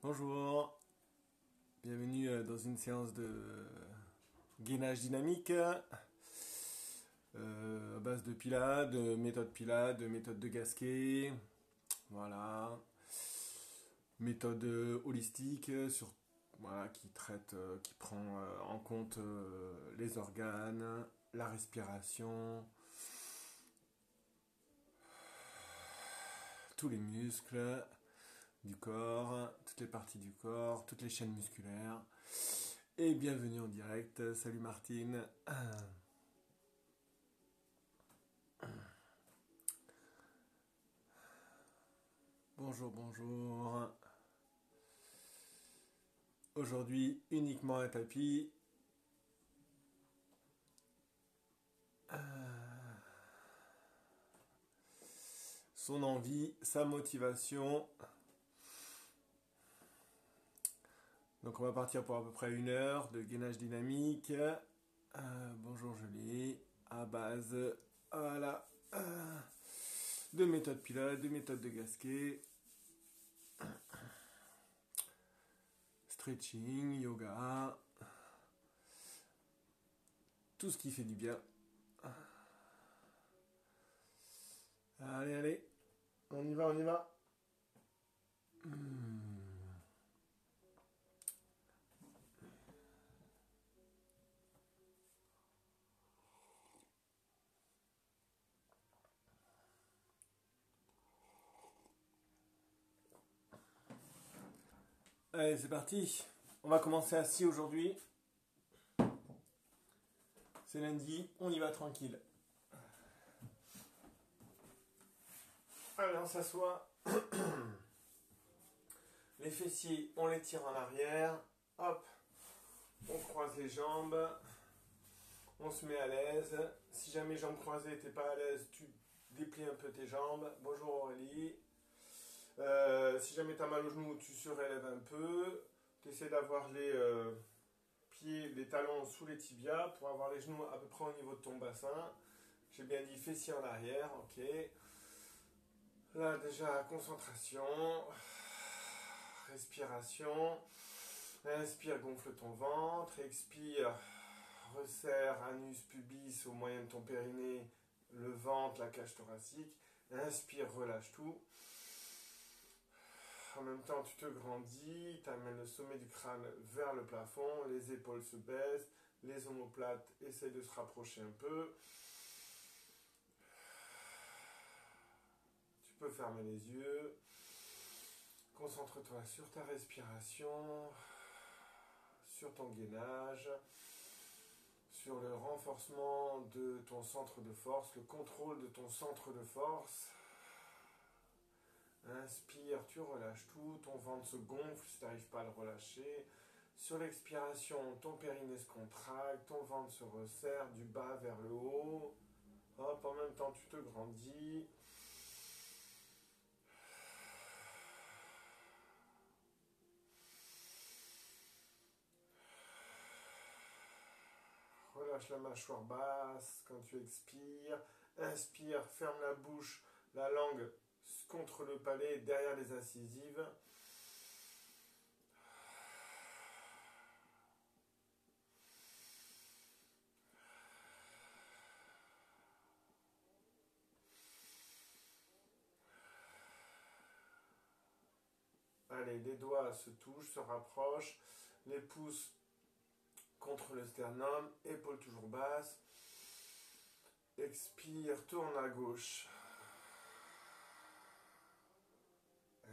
Bonjour, bienvenue dans une séance de gainage dynamique à base de Pilates, de méthode de Gasquet, voilà, méthode holistique voilà, qui traite, qui prend en compte les organes, la respiration, tous les muscles du corps, toutes les parties du corps, toutes les chaînes musculaires. Et bienvenue en direct. Salut Martine. Bonjour, bonjour. Aujourd'hui, uniquement un tapis. Son envie, sa motivation. Donc on va partir pour à peu près 1 heure de gainage dynamique. Bonjour Julie. À base, voilà, de méthode Pilates, de méthode de Gasquet. Stretching, yoga. Tout ce qui fait du bien. Allez, allez. On y va, on y va. Allez, c'est parti. On va commencer assis aujourd'hui. C'est lundi, on y va tranquille. Allez, on s'assoit. Les fessiers, on les tire en arrière. Hop. On croise les jambes. On se met à l'aise. Si jamais jambes croisées, t'es pas à l'aise, tu déplies un peu tes jambes. Bonjour Aurélie. Si jamais t'as mal aux genoux, tu surélèves un peu. Tu essaies d'avoir les pieds, les talons sous les tibias pour avoir les genoux à peu près au niveau de ton bassin. J'ai bien dit fessiers en arrière, ok. Là déjà, concentration, respiration. Inspire, gonfle ton ventre. Expire, resserre anus pubis au moyen de ton périnée, le ventre, la cage thoracique. Inspire, relâche tout. En même temps, tu te grandis, tu amènes le sommet du crâne vers le plafond, les épaules se baissent, les omoplates essayent de se rapprocher un peu. Tu peux fermer les yeux. Concentre-toi sur ta respiration, sur ton gainage, sur le renforcement de ton centre de force, le contrôle de ton centre de force. Inspire, tu relâches tout, ton ventre se gonfle si tu n'arrives pas à le relâcher. Sur l'expiration, ton périnée se contracte, ton ventre se resserre du bas vers le haut. Hop, en même temps, tu te grandis. Relâche la mâchoire basse quand tu expires. Inspire, ferme la bouche, la langue contre le palais, derrière les incisives. Allez, les doigts se touchent, se rapprochent, les pouces contre le sternum, épaules toujours basses. Expire, tourne à gauche.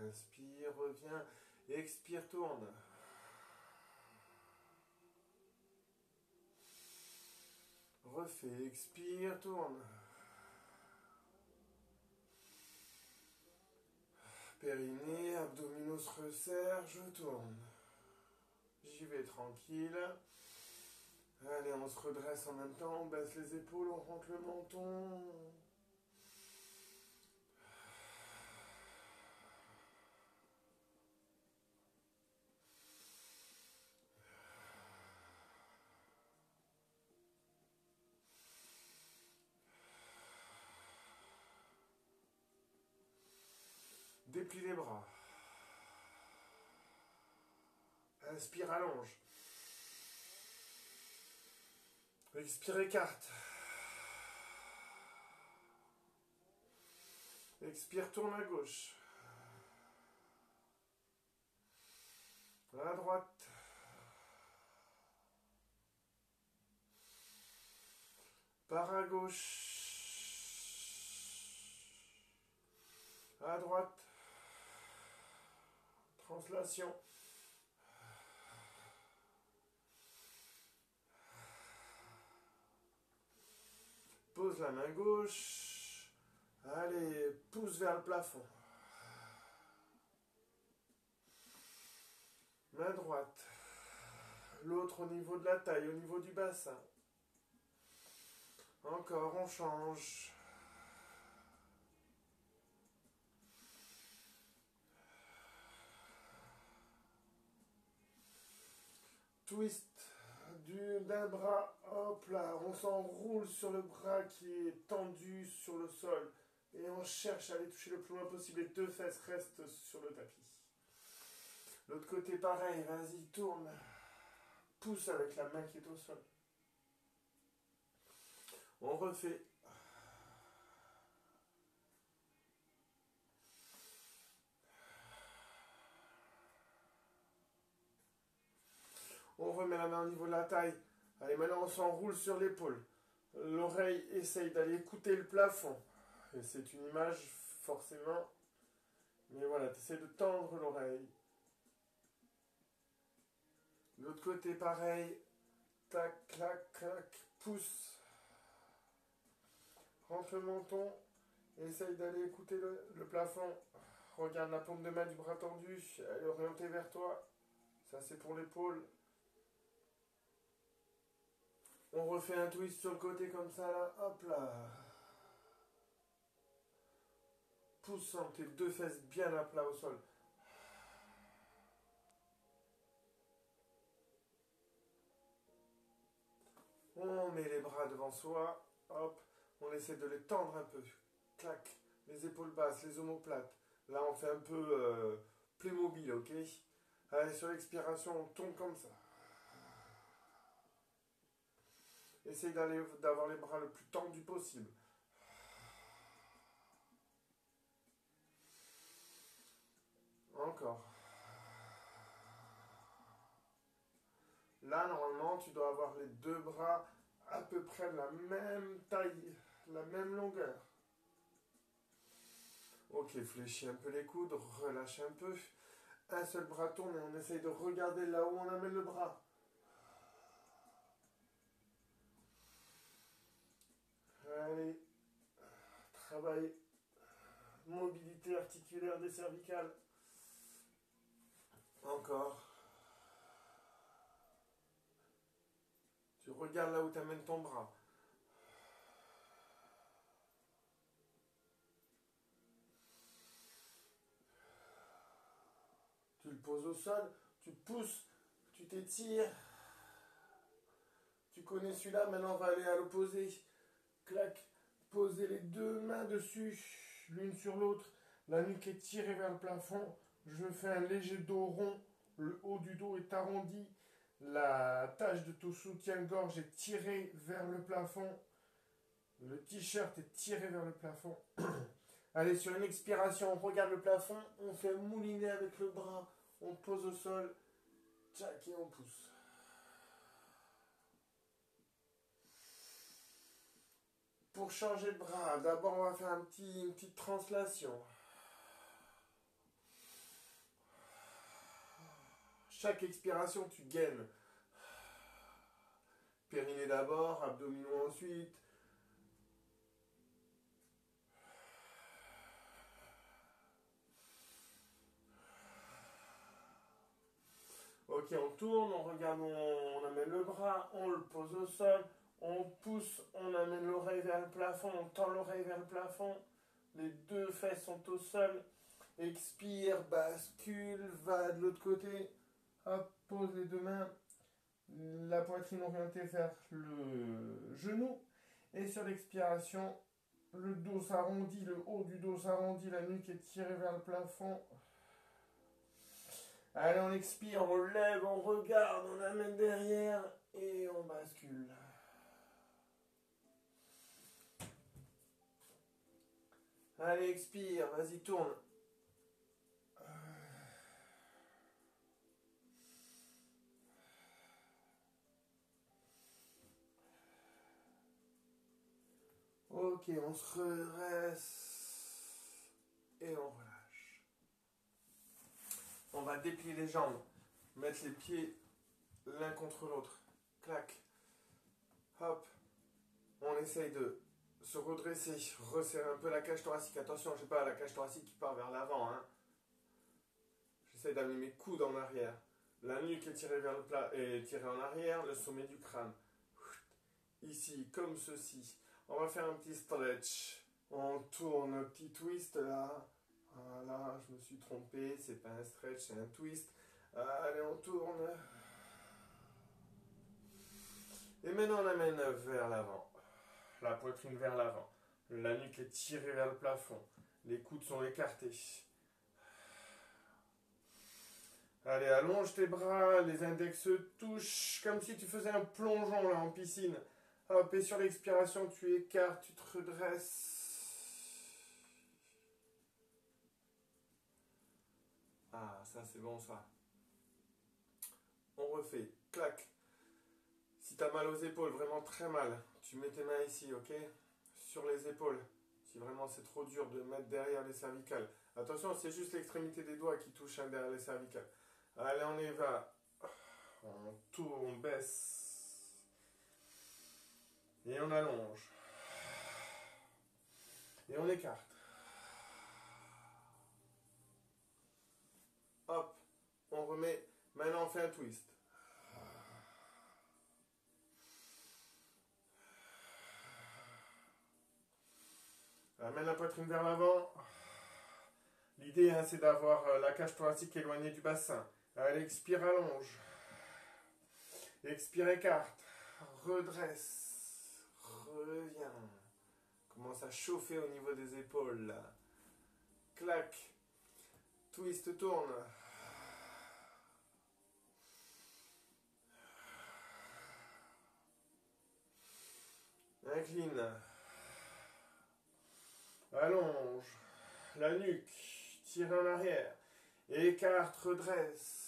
Inspire, reviens. Expire, tourne. Refais, expire, tourne. Périnée, abdominaux se resserrent, je tourne. J'y vais tranquille. Allez, on se redresse en même temps, on baisse les épaules, on rentre le menton. Déplie les bras. Inspire, allonge. Expire, écarte. Expire, tourne à gauche. À droite. Par à gauche. À droite. Translation. Pose la main gauche. Allez, pousse vers le plafond. Main droite. L'autre au niveau de la taille, au niveau du bassin. Encore, on change. Twist d'un bras, hop là, on s'enroule sur le bras qui est tendu sur le sol et on cherche à aller toucher le plus loin possible. Les deux fesses restent sur le tapis. L'autre côté pareil, vas-y, tourne. Pousse avec la main qui est au sol. On refait. On remet la main au niveau de la taille. Allez, maintenant on s'enroule sur l'épaule. L'oreille essaye d'aller écouter le plafond. Et c'est une image forcément. Mais voilà, tu essaies de tendre l'oreille. L'autre côté pareil. Tac, clac, clac, pousse. Rentre le menton. Essaye d'aller écouter le plafond. Regarde la paume de main du bras tendu. Elle est orientée vers toi. Ça c'est pour l'épaule. On refait un twist sur le côté comme ça là. Hop là. Poussant tes deux fesses bien à plat au sol. On met les bras devant soi. Hop. On essaie de les tendre un peu. Clac. Les épaules basses, les omoplates. Là on fait un peu Playmobil, ok. Allez, sur l'expiration, on tombe comme ça. Essaye d'avoir les bras le plus tendus possible. Encore. Là, normalement, tu dois avoir les deux bras à peu près de la même taille, la même longueur. Ok, fléchis un peu les coudes, relâche un peu. Un seul bras tourne et on essaye de regarder là où on amène le bras. Allez, travaille. Mobilité articulaire des cervicales. Encore. Tu regardes là où tu amènes ton bras. Tu le poses au sol, tu pousses, tu t'étires. Tu connais celui-là, maintenant on va aller à l'opposé. Clac, posez les deux mains dessus, l'une sur l'autre. La nuque est tirée vers le plafond. Je fais un léger dos rond. Le haut du dos est arrondi. La tache de ton soutien-gorge est tirée vers le plafond. Le t-shirt est tiré vers le plafond. Allez, sur une expiration, on regarde le plafond. On fait mouliner avec le bras. On pose au sol. Tchac, et on pousse. Pour changer de bras, d'abord on va faire une petite translation. Chaque expiration, tu gaines. Périnée d'abord, abdominaux ensuite. Ok, on tourne, on regarde, on amène le bras, on le pose au sol, on pousse, on amène l'oreille vers le plafond, on tend l'oreille vers le plafond. Les deux fesses sont au sol. Expire, bascule, va de l'autre côté. Hop, pose les deux mains. La poitrine orientée vers le genou. Et sur l'expiration, le dos s'arrondit, le haut du dos s'arrondit, la nuque est tirée vers le plafond. Allez, on expire, on lève, on regarde, on amène derrière et on bascule. Allez, expire, vas-y, tourne. Ok, on se redresse et on relâche. On va déplier les jambes, mettre les pieds l'un contre l'autre. Clac. Hop. On essaye de se redresser, resserrer un peu la cage thoracique. Attention, je n'ai pas la cage thoracique qui part vers l'avant. Hein. J'essaie d'amener mes coudes en arrière. La nuque est tirée vers le plat et tirée en arrière, le sommet du crâne. Ici, comme ceci. On va faire un petit stretch. On tourne, un petit twist là. Voilà, je me suis trompé, c'est pas un stretch, c'est un twist. Allez, on tourne. Et maintenant, on amène vers l'avant. La poitrine vers l'avant. La nuque est tirée vers le plafond. Les coudes sont écartés. Allez, allonge tes bras, les index se touchent, comme si tu faisais un plongeon là en piscine. Hop, et sur l'expiration, tu écartes, tu te redresses. Ah, ça c'est bon ça. On refait, clac. Si tu as mal aux épaules, vraiment très mal, tu mets tes mains ici, ok? Sur les épaules. Si vraiment c'est trop dur de mettre derrière les cervicales. Attention, c'est juste l'extrémité des doigts qui touche derrière les cervicales. Allez, on y va. On tourne, on baisse. Et on allonge. Et on écarte. Hop, on remet. Maintenant, on fait un twist. Amène la poitrine vers l'avant. L'idée, hein, c'est d'avoir la cage thoracique éloignée du bassin. Allez, expire, allonge. Expire, écarte. Redresse. Reviens. Commence à chauffer au niveau des épaules. Là. Clac. Twist, tourne. Incline. Allonge. La nuque. Tire en arrière. Écarte, redresse.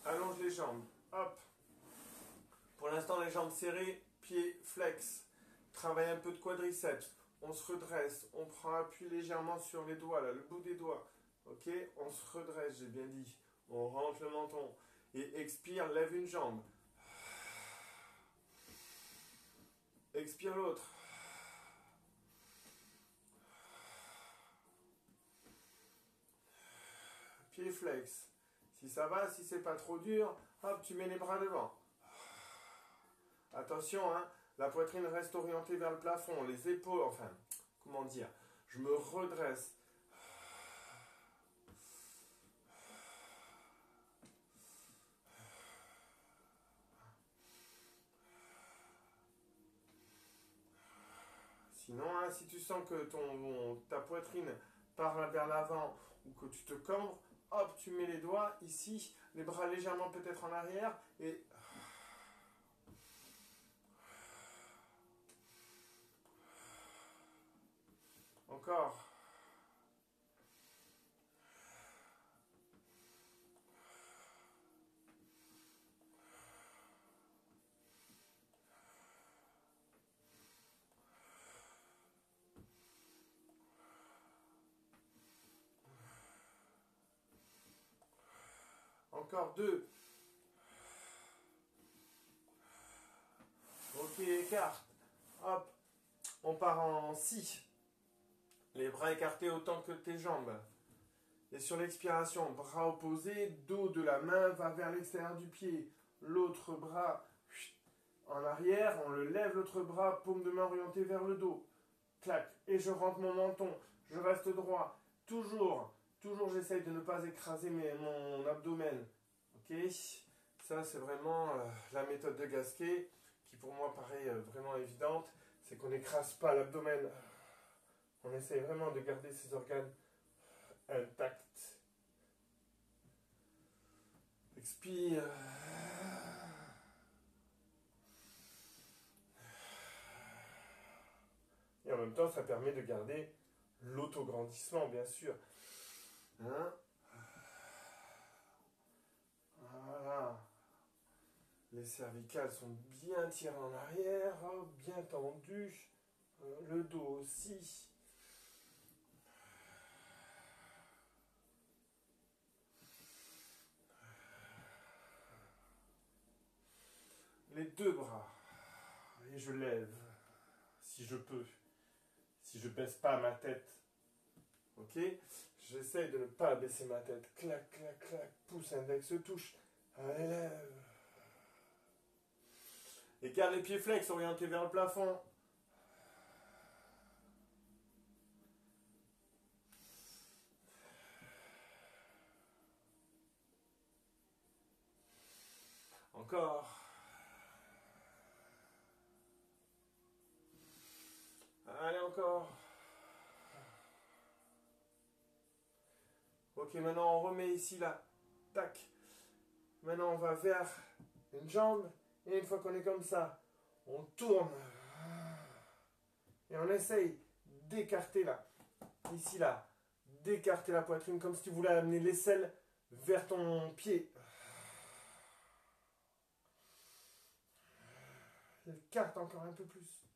Allonge les jambes. Hop. Pour l'instant, les jambes serrées, pieds flex. Travaille un peu de quadriceps. On se redresse. On prend appui légèrement sur les doigts, là, le bout des doigts. Ok? On se redresse, j'ai bien dit. On rentre le menton. Et expire, lève une jambe. Expire l'autre. Pied flex. Si ça va, si c'est pas trop dur, hop, tu mets les bras devant. Attention, hein, la poitrine reste orientée vers le plafond, les épaules, enfin, comment dire, je me redresse. Sinon, hein, si tu sens que ta poitrine part vers l'avant ou que tu te cambres, hop, tu mets les doigts ici, les bras légèrement peut-être en arrière et... Encore. Encore deux. Ok, écarte. Hop. On part en scie. Les bras écartés autant que tes jambes. Et sur l'expiration, bras opposés, dos de la main va vers l'extérieur du pied. L'autre bras en arrière, on le lève, l'autre bras, paume de main orientée vers le dos. Clac. Et je rentre mon menton. Je reste droit. Toujours j'essaye de ne pas écraser mon abdomen. Ok? Ça, c'est vraiment la méthode de Gasquet, qui pour moi paraît vraiment évidente. C'est qu'on n'écrase pas l'abdomen. On essaye vraiment de garder ces organes intacts. Expire. Et en même temps, ça permet de garder l'autograndissement, bien sûr. Hein? Voilà. Les cervicales sont bien tirées en arrière, bien tendues. Le dos aussi. Les deux bras. Et je lève, si je peux. Si je baisse pas ma tête. Ok? J'essaye de ne pas baisser ma tête. Clac, clac, clac. Pouce, index, touche. Allez, lève. Et garde les pieds flex orientés vers le plafond. Encore. Allez, encore. Ok, maintenant on remet ici là. Tac. Maintenant on va vers une jambe. Et une fois qu'on est comme ça, on tourne. Et on essaye d'écarter là. Ici là. D'écarter la poitrine comme si tu voulais amener l'aisselle vers ton pied. Écarte encore un peu plus.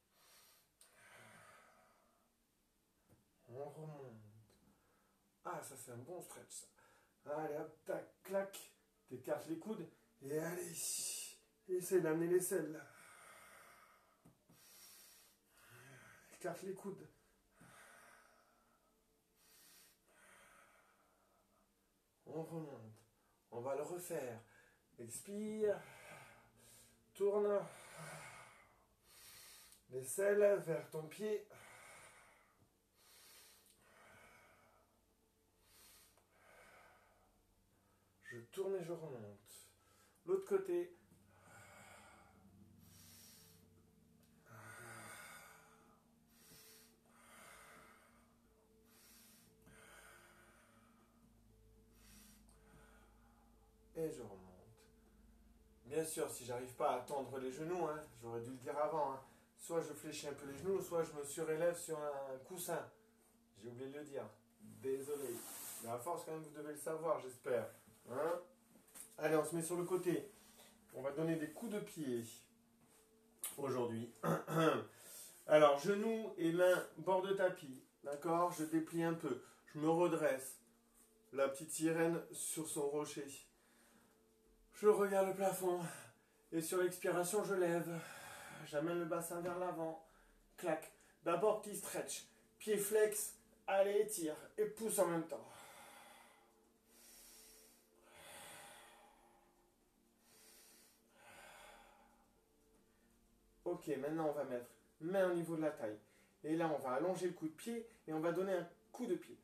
On remonte. Ah, ça c'est un bon stretch ça. Allez hop, tac, clac. T'écartes les coudes. Et allez. Essaye d'amener l'aisselle. Écarte les coudes. On remonte. On va le refaire. Expire. Tourne. L'aisselle vers ton pied. Je tourne et je remonte. L'autre côté. Et je remonte. Bien sûr, si j'arrive pas à tendre les genoux, hein, j'aurais dû le dire avant, hein, soit je fléchis un peu les genoux, soit je me surélève sur un coussin. J'ai oublié de le dire. Désolé. Mais à force, quand même, vous devez le savoir, j'espère. Hein? Allez, on se met sur le côté. On va donner des coups de pied aujourd'hui. Alors, genoux et mains bord de tapis. D'accord? Je déplie un peu. Je me redresse. La petite sirène sur son rocher. Je regarde le plafond. Et sur l'expiration, je lève. J'amène le bassin vers l'avant. Clac. D'abord, petit stretch. Pied flex. Allez, étire. Et pousse en même temps. Ok, maintenant on va mettre main au niveau de la taille. Et là, on va allonger le coup de pied et on va donner un coup de pied.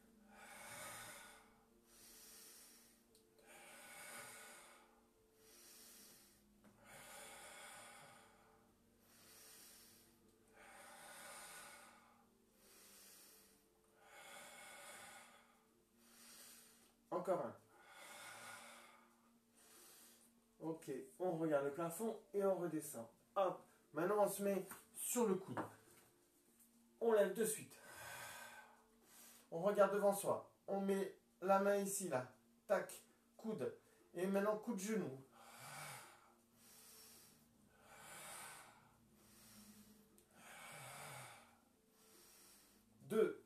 Encore un. Ok, on regarde le plafond et on redescend. Hop, maintenant on se met sur le coude. On lève de suite. On regarde devant soi. On met la main ici, là. Tac, coude. Et maintenant, coup de genou. Deux.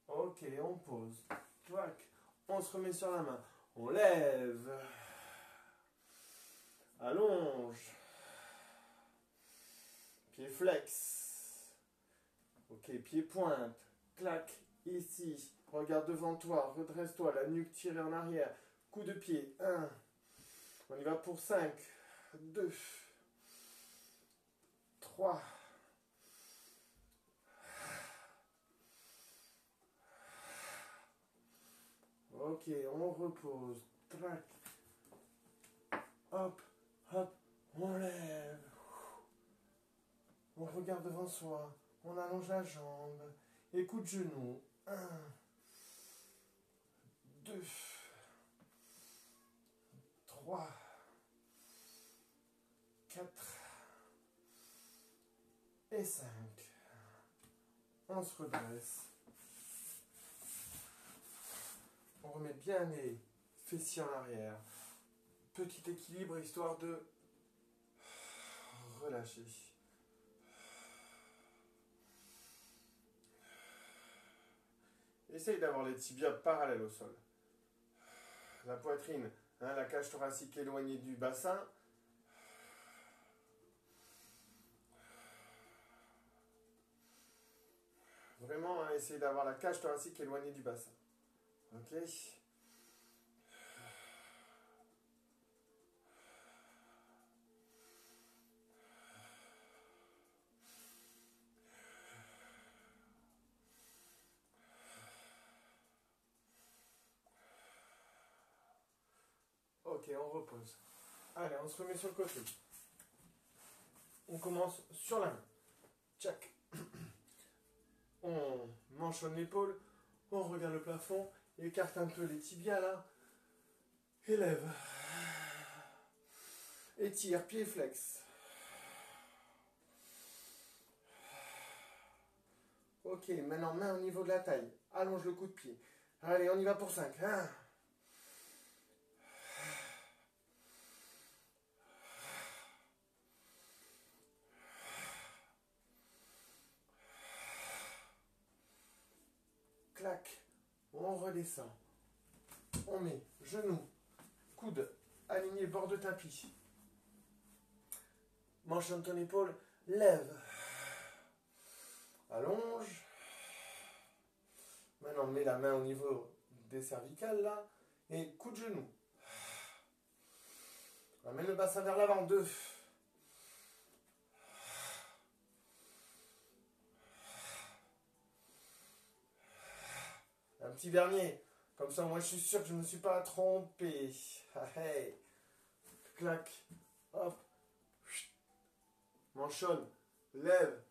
Ok, on pose. Tac. On se remet sur la main. On lève. Allonge. Pied flex. Ok, pied pointe. Clac. Ici. Regarde devant toi. Redresse-toi. La nuque tirée en arrière. Coup de pied. 1. On y va pour 5. 2. 3. Ok, on repose. Trac. Hop, hop. On lève. On regarde devant soi. On allonge la jambe. Et coup de genou. 1, 2, 3, 4 et 5. On se redresse. On remet bien les fessiers en arrière. Petit équilibre histoire de relâcher. Essaye d'avoir les tibias parallèles au sol. La poitrine, la cage thoracique éloignée du bassin. Vraiment, essaye d'avoir la cage thoracique éloignée du bassin. Ok. Ok, on repose. Allez, on se remet sur le côté. On commence sur la main. Tchac. On manchonne l'épaule. On regarde le plafond. Écarte un peu les tibias là. Élève. Étire, pied flex. Ok, maintenant main au niveau de la taille. Allonge le coup de pied. Allez, on y va pour 5. 1. Clac. On redescend. On met genou, coude aligné bord de tapis. Manchonne ton épaule. Lève. Allonge. Maintenant, mets la main au niveau des cervicales là. Et coup de genou. Amène le bassin vers l'avant. 2. Un petit dernier. Comme ça, moi, je suis sûr que je ne me suis pas trompé. Hey. Clac. Hop. Manchonne. Lève.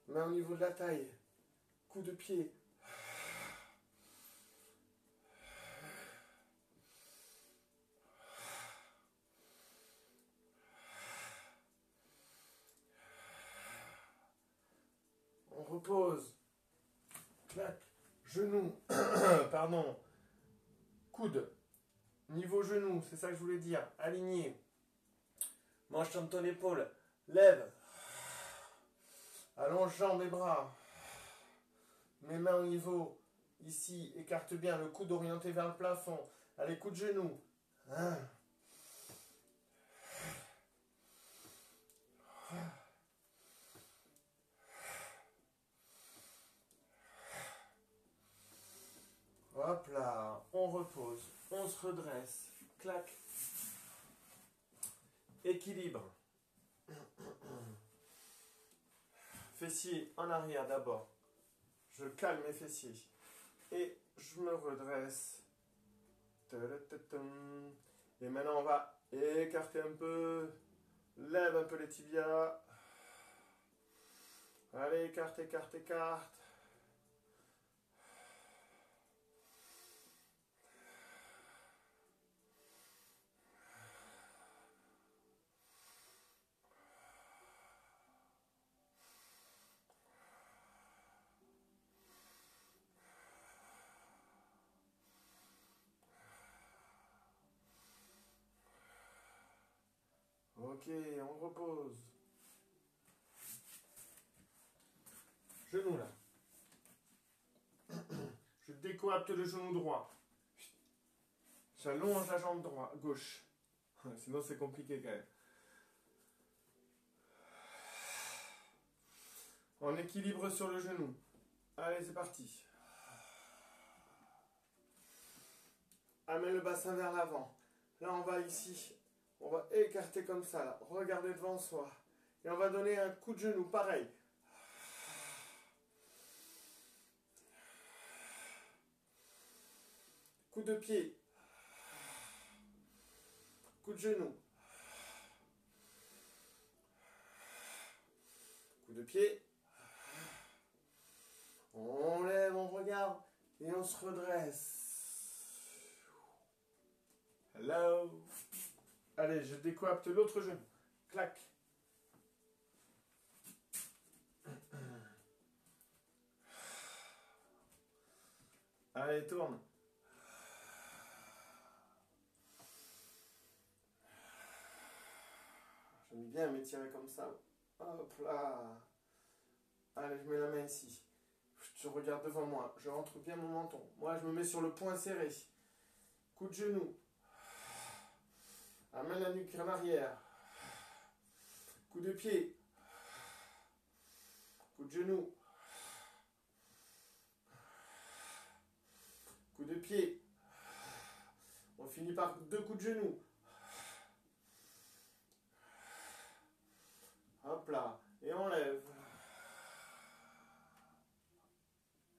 Main au niveau de la taille. Coup de pied. On repose. Clac. Genou. Pardon. Coude. Niveau genou, c'est ça que je voulais dire. Aligné. Manchonne ton épaule. Lève. Allonge jambes et bras. Mes mains au niveau. Ici, écarte bien le coude orienté vers le plafond. Allez, coup de genou. 1. Hop là, on repose, on se redresse, clac, équilibre. Fessiers en arrière d'abord. Je calme mes fessiers. Et je me redresse. Et maintenant on va écarter un peu. Lève un peu les tibias. Allez, écarte, écarte, écarte. Ok, on repose. Genou là. Je décoapte le genou droit. J'allonge la jambe droite, gauche. Sinon c'est compliqué quand même. On équilibre sur le genou. Allez, c'est parti. Amène le bassin vers l'avant. Là, on va ici. On va écarter comme ça, là. Regardez devant soi. Et on va donner un coup de genou, pareil. Coup de pied. Coup de genou. Coup de pied. On lève, on regarde et on se redresse. Hello. Allez, je décoapte l'autre genou. Clac. Allez, tourne. J'aime bien m'étirer comme ça. Hop là. Allez, je mets la main ici. Je regarde devant moi. Je rentre bien mon menton. Moi, je me mets sur le poing serré. Coup de genou. Amène la nuque en arrière. Coup de pied. Coup de genou. Coup de pied. On finit par 2 coups de genou. Hop là. Et on lève.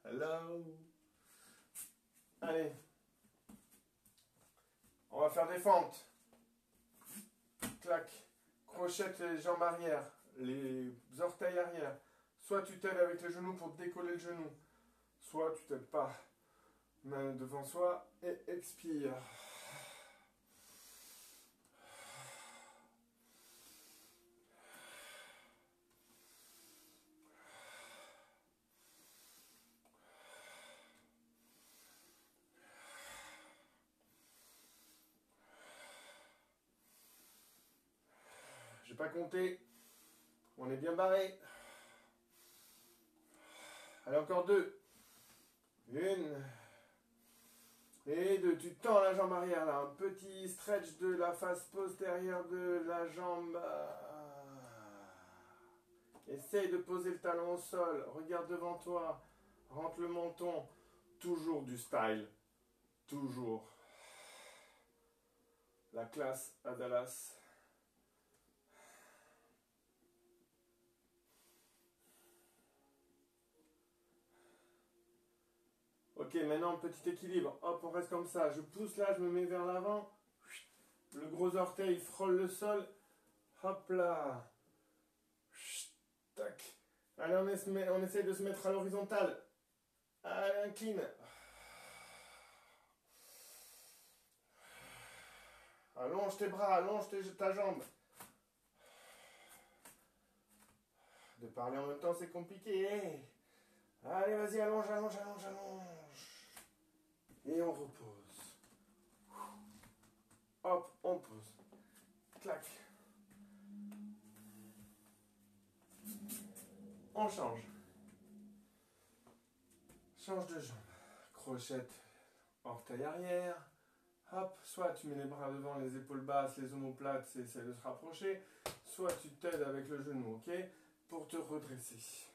Hello. Allez. On va faire des fentes. Clac. Crochette les jambes arrière. Les orteils arrière. Soit tu t'aides avec les genoux pour décoller le genou. Soit tu t'aides pas. Main devant soi et expire. J'ai pas compté. On est bien barré. Allez, encore 2. 1. Et 2. Tu tends la jambe arrière là. Un petit stretch de la face postérieure de la jambe. Essaye de poser le talon au sol. Regarde devant toi. Rentre le menton. Toujours du style. Toujours. La classe à Dallas. Ok, maintenant petit équilibre. Hop, on reste comme ça. Je pousse là, je me mets vers l'avant. Le gros orteil frôle le sol. Hop là. Tac. Allez, on essaye de se mettre à l'horizontale. Allez, incline. Allonge tes bras, allonge ta jambe. De parler en même temps, c'est compliqué. Allez, vas-y, allonge, allonge, allonge, allonge. Et on repose. Hop, on pose. Clac. On change. Change de jambe. Crochette, orteil arrière. Hop, soit tu mets les bras devant, les épaules basses, les omoplates, c'est essaie de se rapprocher. Soit tu t'aides avec le genou, ok? Pour te redresser.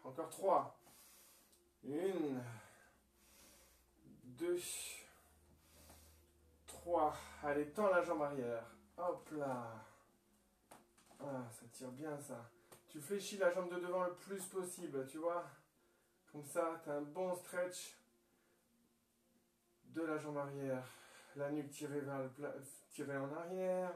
Encore 3. 1, 2, 3. Allez, tends la jambe arrière. Hop là. Ah, ça tire bien ça. Tu fléchis la jambe de devant le plus possible, tu vois. Comme ça, tu as un bon stretch de la jambe arrière. La nuque tirée vers tirée en arrière.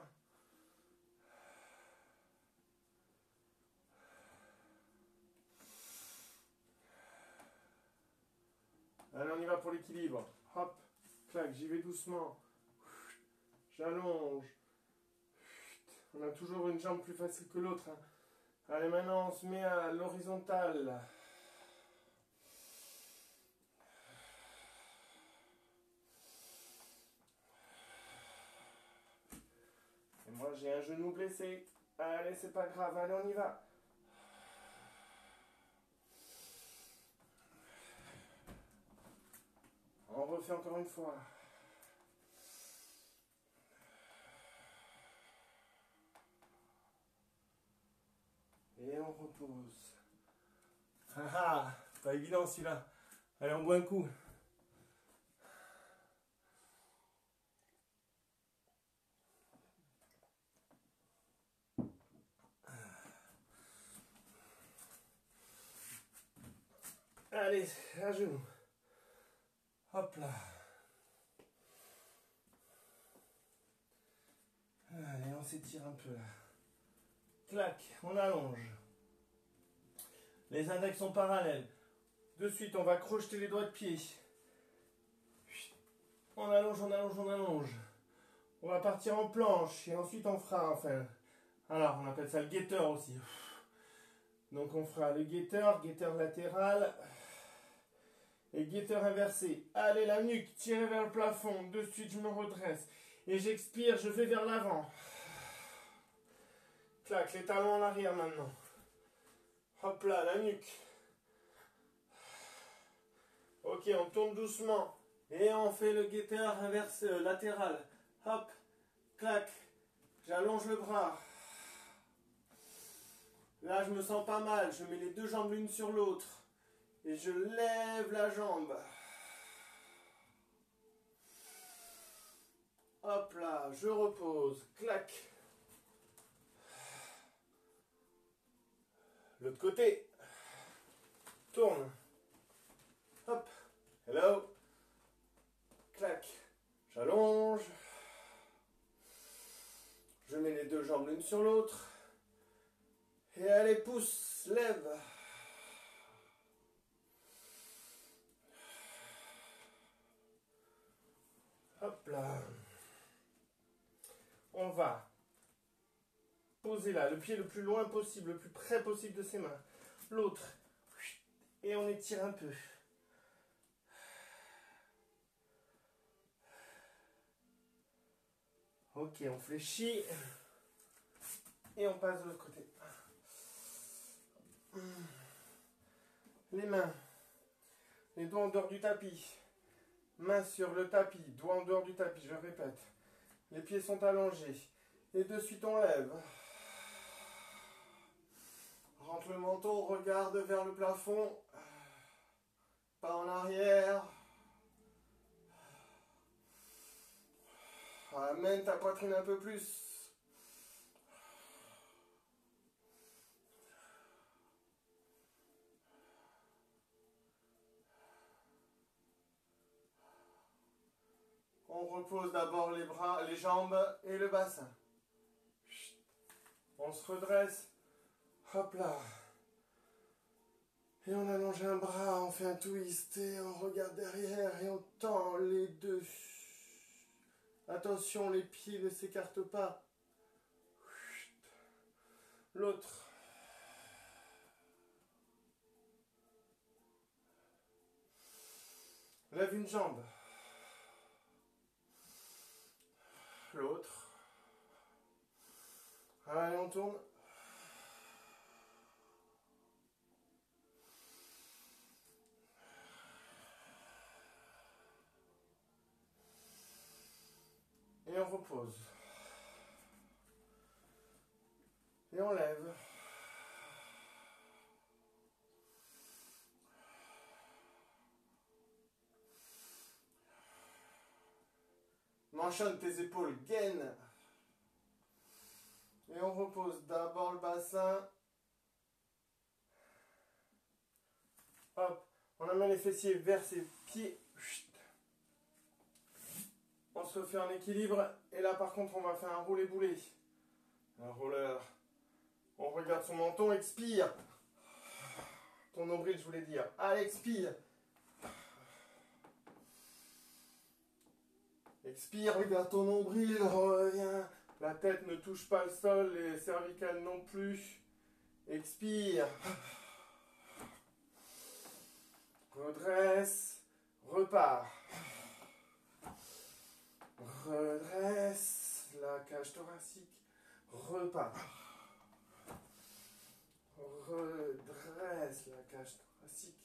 Allez, on y va pour l'équilibre. Hop, clac, j'y vais doucement. J'allonge. On a toujours une jambe plus facile que l'autre. Hein. Allez, maintenant, on se met à l'horizontale. Et moi, j'ai un genou blessé. Allez, c'est pas grave. Allez, on y va. On refait encore une fois. Et on repose. Ah ah, pas évident celui-là. Allez, on boit un coup. Allez, à genoux. Hop là. Allez, on s'étire un peu là. Clac, on allonge. Les index sont parallèles. De suite, on va crocheter les doigts de pied. On allonge, on allonge, on allonge. On va partir en planche et ensuite on fera, enfin, alors on appelle ça le guetteur aussi. Donc on fera le guetteur, guetteur latéral et guetteur inversé. Allez, la nuque tirée vers le plafond. De suite, je me redresse et j'expire, je vais vers l'avant. Clac, les talons en arrière maintenant. Hop là, la nuque. Ok, on tourne doucement. Et on fait le guetteur inversé, latéral. Hop, clac. J'allonge le bras. Là, je me sens pas mal. Je mets les deux jambes l'une sur l'autre. Et je lève la jambe. Hop là, je repose. Clac. L'autre côté. Tourne. Hop. Hello. Clac. J'allonge. Je mets les deux jambes l'une sur l'autre. Et allez, pousse, lève. Hop là. On va poser là, le pied le plus loin possible, le plus près possible de ses mains. L'autre. Et on étire un peu. Ok, on fléchit. Et on passe de l'autre côté. Les mains. Les doigts en dehors du tapis. Mains sur le tapis. Doigts en dehors du tapis, je répète. Les pieds sont allongés. Et de suite, on lève. Rentre le menton, regarde vers le plafond. Pas en arrière. Amène ta poitrine un peu plus. On repose d'abord les bras, les jambes et le bassin. On se redresse. Hop là. Et on allonge un bras, on fait un twist et on regarde derrière et on tend les deux. Attention, les pieds ne s'écartent pas. L'autre. Lève une jambe. L'autre. Allez, on tourne. Et on repose. Et on lève. Manchonne tes épaules, gaine. Et on repose d'abord le bassin. Hop, on amène les fessiers vers ses pieds. On se refait en équilibre. Et là, par contre, on va faire un roulé-boulé. Un roller. On regarde son menton, expire. Ton nombril, je voulais dire. Allez, expire. Expire, regarde ton nombril, reviens. La tête ne touche pas le sol, les cervicales non plus. Expire. Redresse. Repart. Redresse. La cage thoracique. Repart. Redresse la cage thoracique.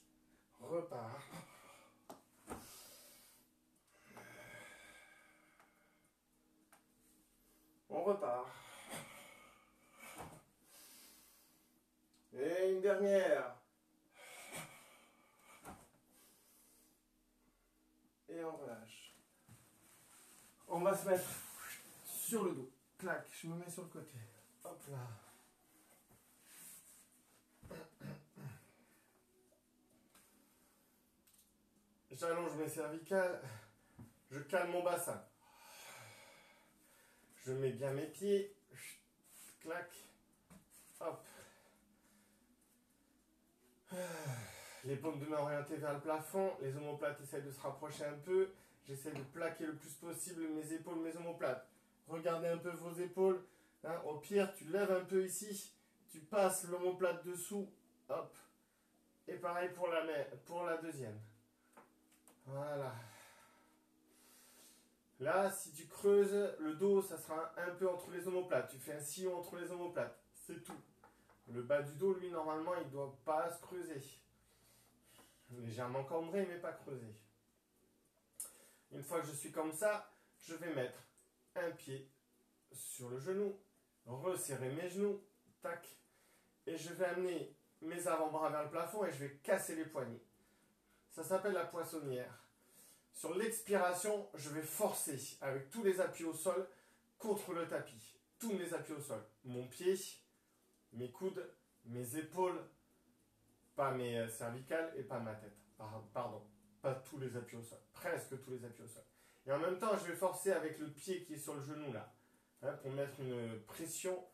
Repart. On repart. Et une dernière. Et on relâche. On va se mettre sur le dos. Clac, je me mets sur le côté. Hop là. J'allonge mes cervicales. Je calme mon bassin. Je mets bien mes pieds. Clac. Hop. Les paumes de main orientées vers le plafond. Les omoplates essayent de se rapprocher un peu. J'essaie de plaquer le plus possible mes épaules, mes omoplates. Regardez un peu vos épaules. Hein, au pire, tu lèves un peu ici. Tu passes l'omoplate dessous. Hop. Et pareil pour la deuxième. Voilà. Là, si tu creuses le dos, ça sera un peu entre les omoplates. Tu fais un sillon entre les omoplates. C'est tout. Le bas du dos, lui, normalement, il ne doit pas se creuser. Légèrement cambré, mais pas creusé. Une fois que je suis comme ça, je vais mettre un pied sur le genou, resserrer mes genoux, tac, et je vais amener mes avant-bras vers le plafond et je vais casser les poignets. Ça s'appelle la poissonnière. Sur l'expiration, je vais forcer avec tous les appuis au sol contre le tapis. Tous mes appuis au sol. Mon pied, mes coudes, mes épaules, pas mes cervicales et pas ma tête. Pardon, pas tous les appuis au sol. Presque tous les appuis au sol. Et en même temps, je vais forcer avec le pied qui est sur le genou là. Hein, pour mettre une pression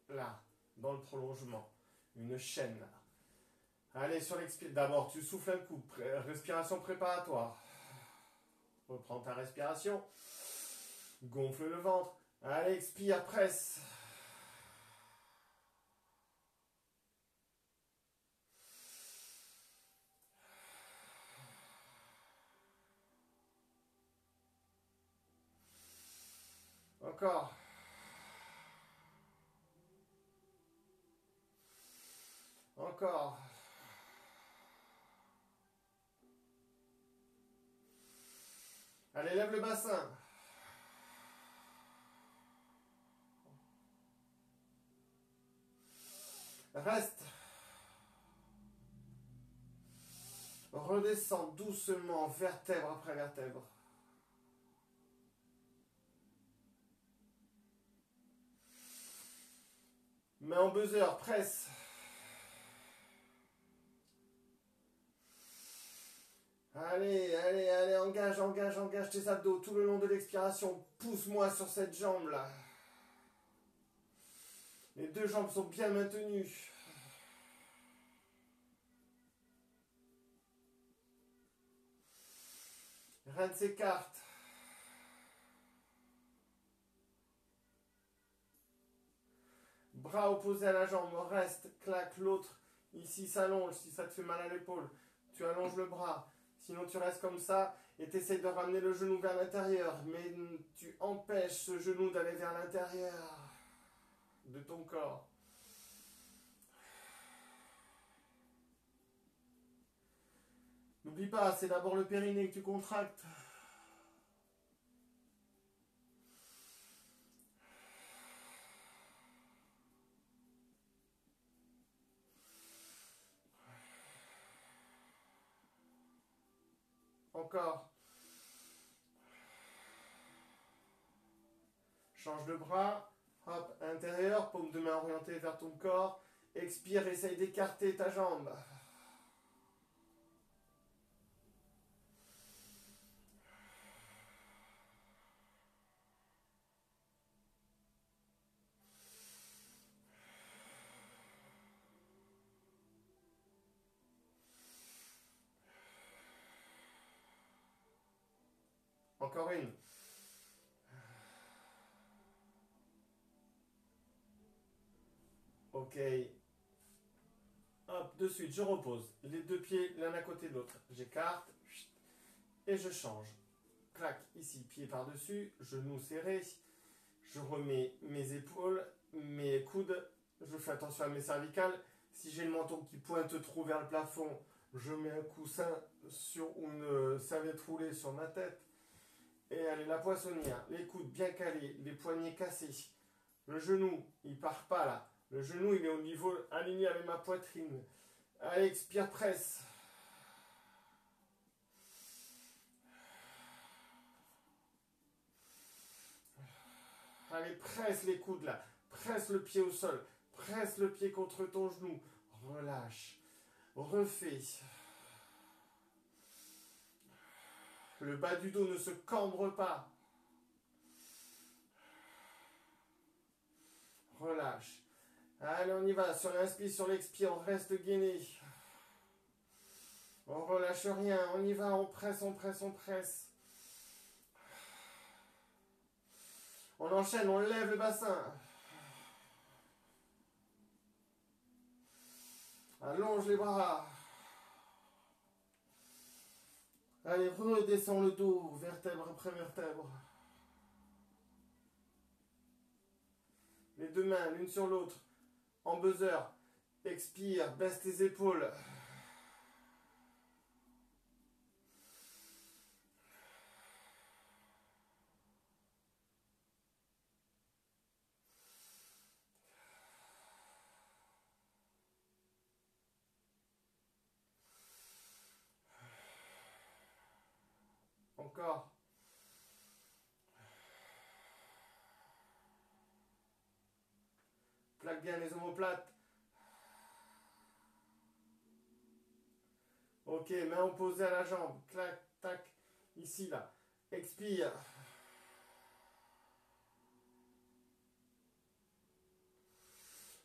là, dans le prolongement. Une chaîne là. Allez, sur l'expiration. D'abord, tu souffles un coup. Respiration préparatoire. Reprends ta respiration. Gonfle le ventre. Allez, expire, presse. Encore. Encore. Allez, lève le bassin. Reste. Redescends doucement, vertèbre après vertèbre. Main en buzzer, presse. Allez, allez, allez, engage, engage, engage tes abdos tout le long de l'expiration. Pousse-moi sur cette jambe-là. Les deux jambes sont bien maintenues. Reine s'écarte. Bras opposés à la jambe, reste, claque l'autre. Ici s'allonge, si ça te fait mal à l'épaule. Tu allonges le bras. Sinon tu restes comme ça et tu essaies de ramener le genou vers l'intérieur. Mais tu empêches ce genou d'aller vers l'intérieur de ton corps. N'oublie pas, c'est d'abord le périnée que tu contractes. Encore. Change de bras. Hop, intérieur, paume de main orientée vers ton corps. Expire, essaye d'écarter ta jambe. Encore une. Ok. Hop, de suite, je repose. Les deux pieds l'un à côté de l'autre. J'écarte. Et je change. Clac, ici, pied par-dessus. Genou serré. Je remets mes épaules, mes coudes. Je fais attention à mes cervicales. Si j'ai le menton qui pointe trop vers le plafond, je mets un coussin ou une serviette roulée sur ma tête. Et allez, la poissonnière. Les coudes bien calés, les poignets cassés. Le genou, il part pas là. Le genou, il est au niveau aligné avec ma poitrine. Allez, expire, presse. Allez, presse les coudes là. Presse le pied au sol. Presse le pied contre ton genou. Relâche. Refais. Le bas du dos ne se cambre pas. Relâche. Allez, on y va. Sur l'inspire, sur l'expire, on reste gainé. On relâche rien. On y va, on presse, on presse, on presse. On enchaîne, on lève le bassin. Allonge les bras. Allez, redescends le dos, vertèbre après vertèbre. Les deux mains, l'une sur l'autre, en buzzer. Expire, baisse tes épaules. Encore. Plaque bien les omoplates. Ok, main opposée à la jambe. Clac, tac. Ici, là. Expire.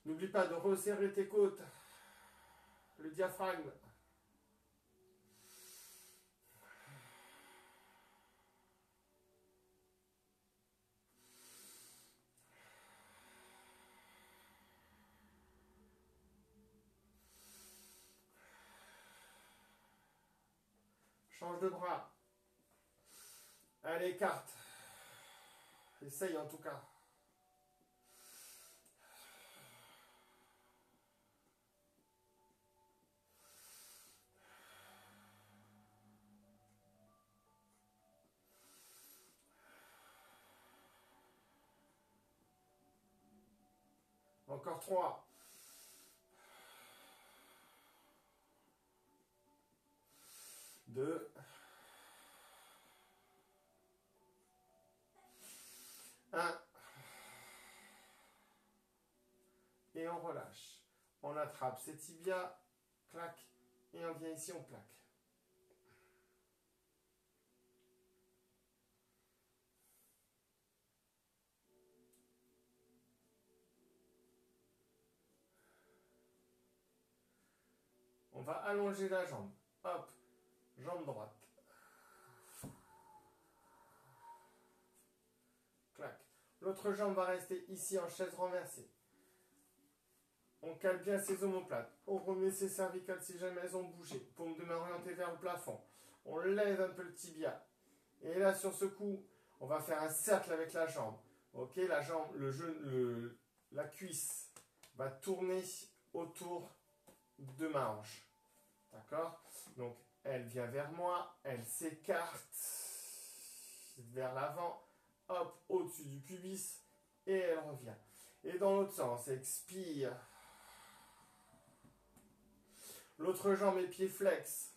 N'oublie pas de resserrer tes côtes. Le diaphragme. Change de bras. Allez, écarte. Essaye en tout cas. Encore 3. 2. 1. Et on relâche. On attrape ses tibias. Clac. Et on vient ici, on plaque. On va allonger la jambe. Hop. Jambe droite. Clac. L'autre jambe va rester ici en chaise renversée. On cale bien ses omoplates. On remet ses cervicales si jamais elles ont bougé. Paume de main orientée vers le plafond. On lève un peu le tibia. Et là, sur ce coup, on va faire un cercle avec la jambe. Ok, la jambe, la cuisse va tourner autour de ma hanche. D'accord? Donc, elle vient vers moi, elle s'écarte vers l'avant, hop, au-dessus du pubis, et elle revient. Et dans l'autre sens, expire. L'autre jambe et pied flex.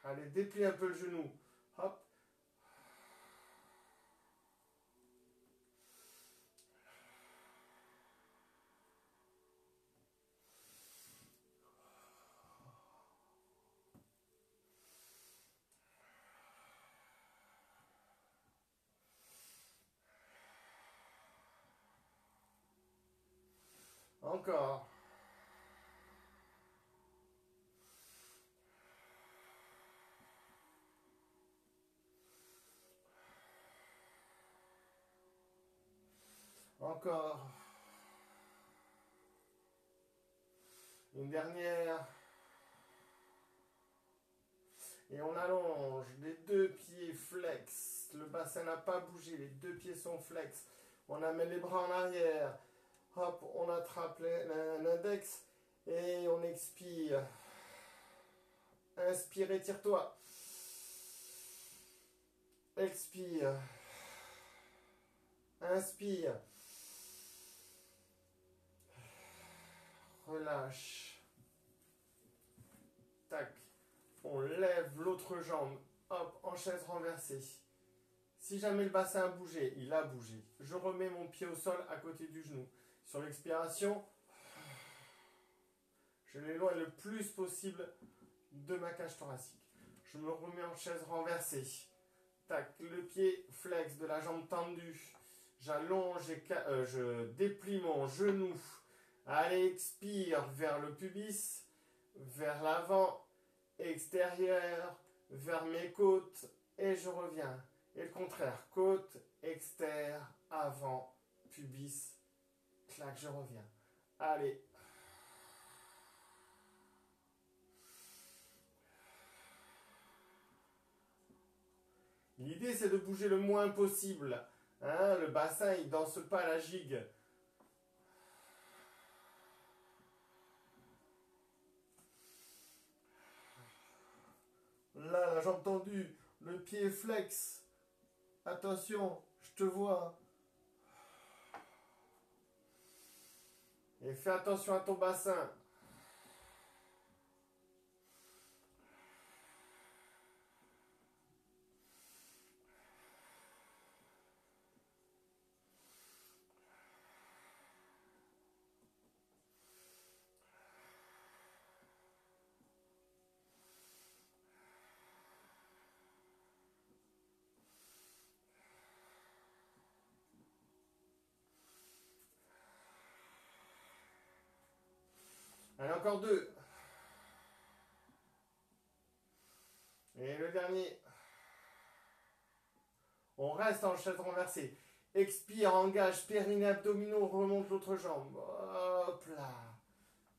Allez, déplie un peu le genou. Hop. Encore. Encore. Une dernière. Et on allonge. Les deux pieds flex. Le bassin n'a pas bougé. Les deux pieds sont flex. On amène les bras en arrière. Hop, on attrape l'index. Et on expire. Inspire, étire-toi. Expire. Inspire. Relâche. Tac. On lève l'autre jambe. Hop, en chaise renversée. Si jamais le bassin a bougé, il a bougé. Je remets mon pied au sol à côté du genou. Sur l'expiration, je l'éloigne le plus possible de ma cage thoracique. Je me remets en chaise renversée. Tac, le pied flex de la jambe tendue. J'allonge et je déplie mon genou. Allez, expire vers le pubis, vers l'avant, extérieur, vers mes côtes et je reviens. Et le contraire, côte, externe, avant, pubis, clac, je reviens. Allez. L'idée, c'est de bouger le moins possible. Hein, le bassin, il ne danse pas la gigue. Là, la jambe tendue, le pied flex. Attention, je te vois. Et fais attention à ton bassin. Allez, encore 2. Et le dernier. On reste en chaise renversée. Expire, engage, périnée, abdominaux, remonte l'autre jambe. Hop là.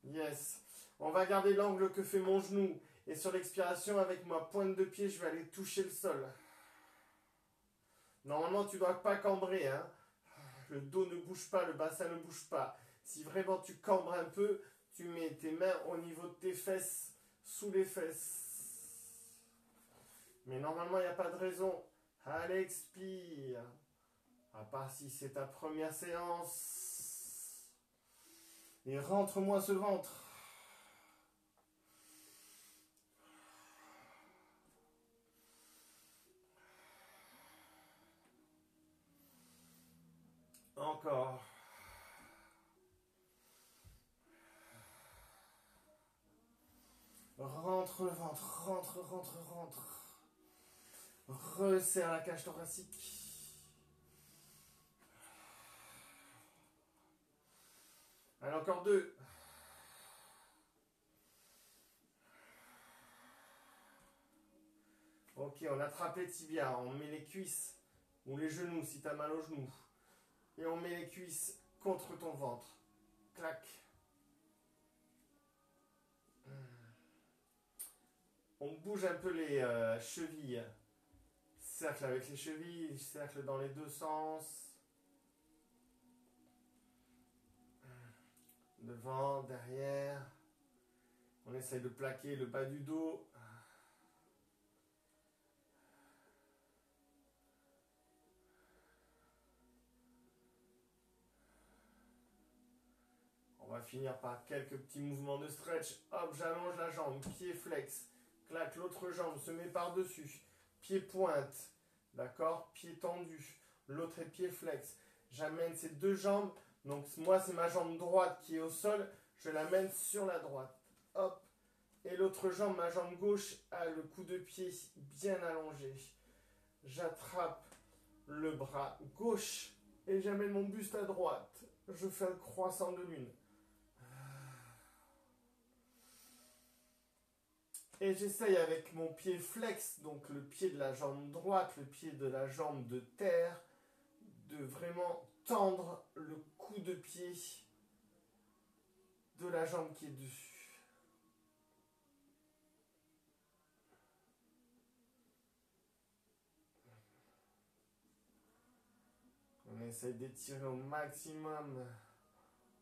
Yes. On va garder l'angle que fait mon genou. Et sur l'expiration, avec ma pointe de pied, je vais aller toucher le sol. Normalement, tu ne dois pas cambrer. Hein. Le dos ne bouge pas, le bassin ne bouge pas. Si vraiment tu cambres un peu, tu mets tes mains au niveau de tes fesses, sous les fesses. Mais normalement, il n'y a pas de raison. Allez, expire. À part si c'est ta première séance. Et rentre-moi ce ventre. Encore. Rentre le ventre, rentre, rentre, rentre. Resserre la cage thoracique. Allez, encore 2. Ok, on attrape les tibias, on met les cuisses ou les genoux si tu as mal aux genoux. Et on met les cuisses contre ton ventre. Clac. On bouge un peu les chevilles. Cercle avec les chevilles, cercle dans les deux sens. Devant, derrière. On essaye de plaquer le bas du dos. On va finir par quelques petits mouvements de stretch. Hop, j'allonge la jambe, pied flex. Clac, l'autre jambe se met par-dessus. Pied pointe. D'accord? Pied tendu. L'autre est pied flex. J'amène ces deux jambes. Donc moi, c'est ma jambe droite qui est au sol. Je l'amène sur la droite. Hop. Et l'autre jambe, ma jambe gauche, a le coup de pied bien allongé. J'attrape le bras gauche et j'amène mon buste à droite. Je fais un croissant de lune. Et j'essaye avec mon pied flex, donc le pied de la jambe droite, le pied de la jambe de terre, de vraiment tendre le coup de pied de la jambe qui est dessus. On essaye d'étirer au maximum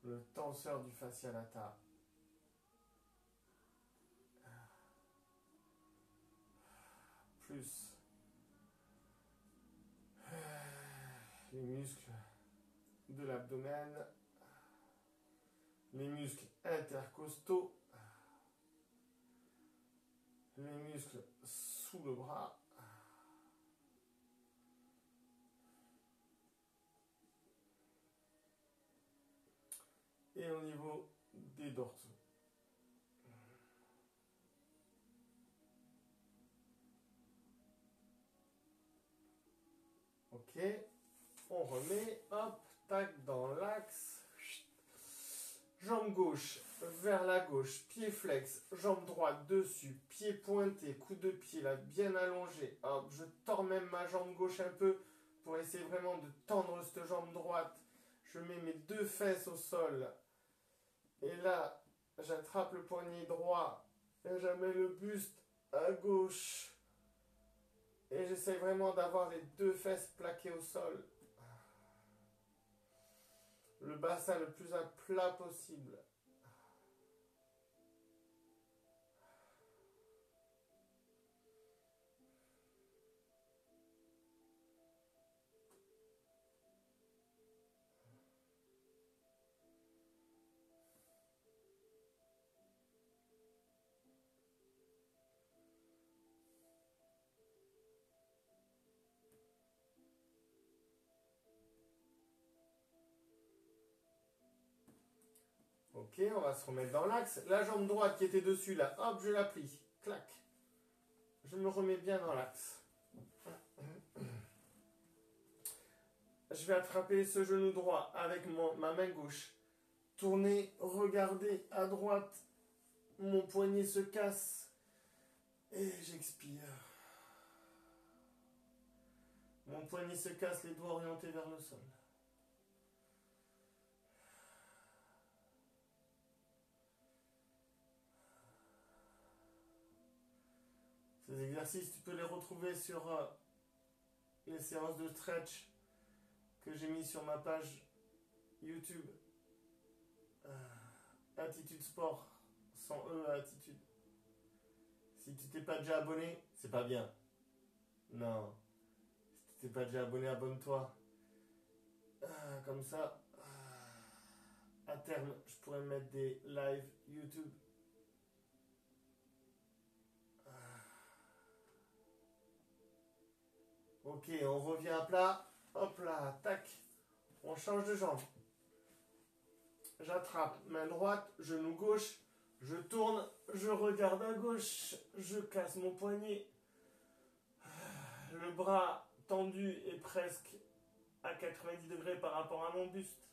le tenseur du fascia lata. Plus les muscles de l'abdomen, les muscles intercostaux, les muscles sous le bras. et au niveau des dorsaux. Ok, on remet, hop, tac, dans l'axe. Jambe gauche vers la gauche, pied flex, jambe droite dessus, pied pointé, coup de pied là, bien allongé. Hop, je tords même ma jambe gauche un peu pour essayer vraiment de tendre cette jambe droite. Je mets mes deux fesses au sol. Et là, j'attrape le poignet droit et je mets le buste à gauche. Et j'essaie vraiment d'avoir les deux fesses plaquées au sol. Le bassin le plus à plat possible. Ok, on va se remettre dans l'axe. La jambe droite qui était dessus là, hop, je la plie. Clac. Je me remets bien dans l'axe. Je vais attraper ce genou droit avec ma main gauche. Tourner, regarder à droite. Mon poignet se casse. Et j'expire. Mon poignet se casse, les doigts orientés vers le sol. Ces exercices, tu peux les retrouver sur les séances de stretch que j'ai mis sur ma page YouTube. Attitude Sport, sans E à attitude. Si tu t'es pas déjà abonné, c'est pas bien. Non. Si tu t'es pas déjà abonné, abonne-toi. Comme ça, à terme, je pourrais mettre des lives YouTube. Ok, on revient à plat. Hop là, tac. On change de jambe. J'attrape main droite, genou gauche. Je tourne, je regarde à gauche. Je casse mon poignet. Le bras tendu est presque à 90 degrés par rapport à mon buste.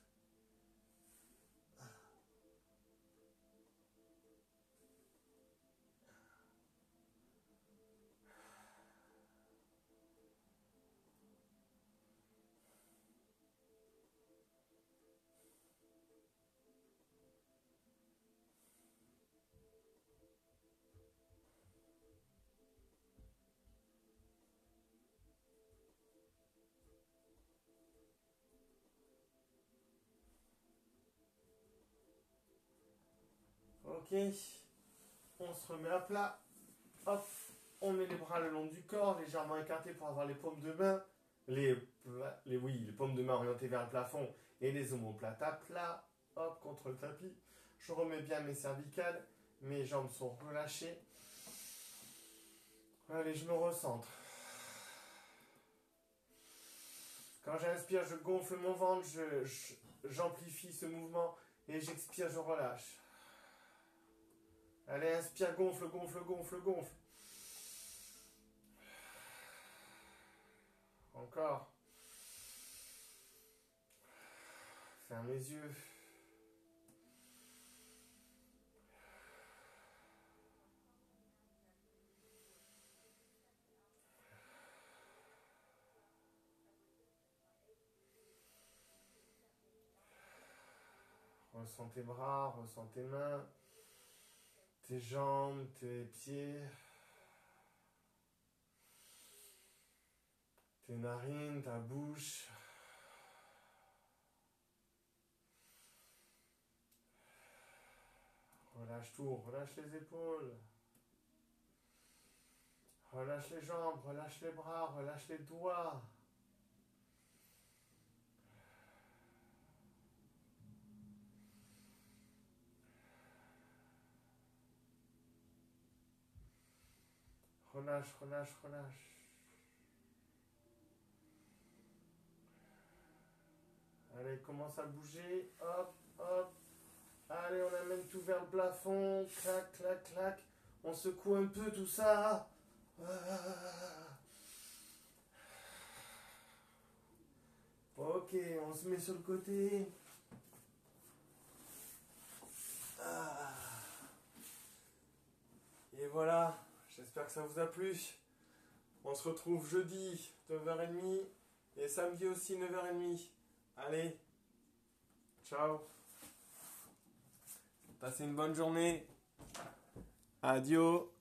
Ok, on se remet à plat. Hop, on met les bras le long du corps, légèrement écartés pour avoir les paumes de main. Les paumes de main orientées vers le plafond et les omoplates à plat. Hop, contre le tapis. Je remets bien mes cervicales. Mes jambes sont relâchées. Allez, je me recentre. Quand j'inspire, je gonfle mon ventre, j'amplifie ce mouvement et j'expire, je relâche. Allez, inspire, gonfle, gonfle, gonfle, gonfle. Encore. Ferme les yeux. Ressens tes bras, ressens tes mains, tes jambes, tes pieds, tes narines, ta bouche. Relâche tout, relâche les épaules. Relâche les jambes, relâche les bras, relâche les doigts. Relâche, relâche, relâche. Allez, commence à bouger. Hop, hop. Allez, on amène tout vers le plafond. Clac, clac, clac. On secoue un peu tout ça. Ok, on se met sur le côté. Et voilà, j'espère que ça vous a plu. On se retrouve jeudi 9h30 et samedi aussi 9h30. Allez, ciao. Passez une bonne journée. Adieu.